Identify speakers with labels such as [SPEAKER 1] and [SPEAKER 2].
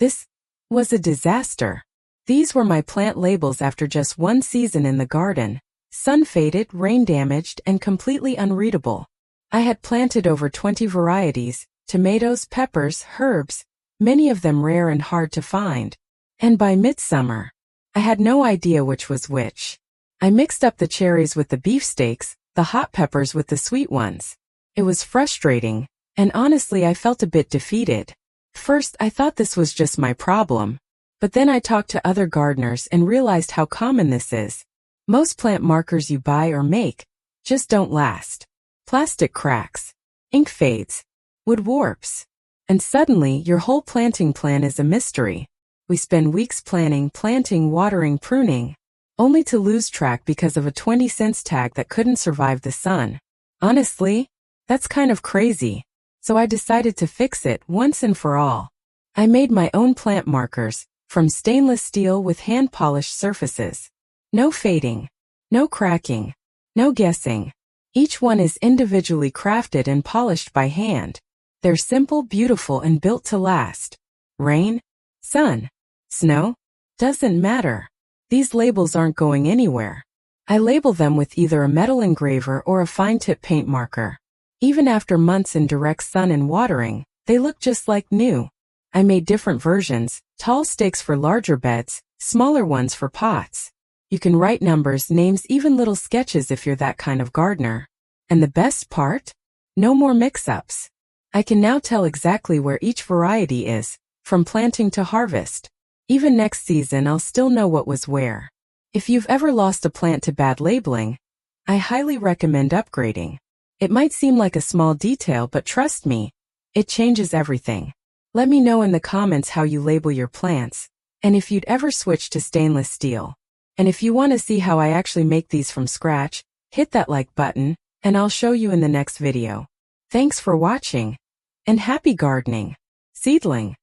[SPEAKER 1] This was a disaster. These were my plant labels after just one season in the garden: sun-faded, rain-damaged, and completely unreadable. I had planted over 20 varieties: tomatoes, peppers, herbs, many of them rare and hard to find. And by midsummer, I had no idea which was which. I mixed up the cherries with the beefsteaks, the hot peppers with the sweet ones. It was frustrating, and honestly I felt a bit defeated. First, I thought this was just my problem, but then I talked to other gardeners and realized how common this is. Most plant markers you buy or make just don't last. Plastic cracks, ink fades, wood warps, and suddenly your whole planting plan is a mystery. We spend weeks planning, planting, watering, pruning, only to lose track because of a 20-cent tag that couldn't survive the sun. Honestly, that's kind of crazy, so I decided to fix it once and for all. I made my own plant markers from stainless steel with hand-polished surfaces. No fading, no cracking, no guessing. Each one is individually crafted and polished by hand. They're simple, beautiful, and built to last. Rain, sun, snow, doesn't matter. These labels aren't going anywhere. I label them with either a metal engraver or a fine-tip paint marker. Even after months in direct sun and watering, they look just like new. I made different versions: tall stakes for larger beds, smaller ones for pots. You can write numbers, names, even little sketches if you're that kind of gardener. And the best part? No more mix-ups. I can now tell exactly where each variety is, from planting to harvest. Even next season I'll still know what was where. If you've ever lost a plant to bad labeling, I highly recommend upgrading. It might seem like a small detail, but trust me, it changes everything. Let me know in the comments how you label your plants, and if you'd ever switch to stainless steel. And if you want to see how I actually make these from scratch, hit that like button, and I'll show you in the next video. Thanks for watching, and happy gardening, seedling!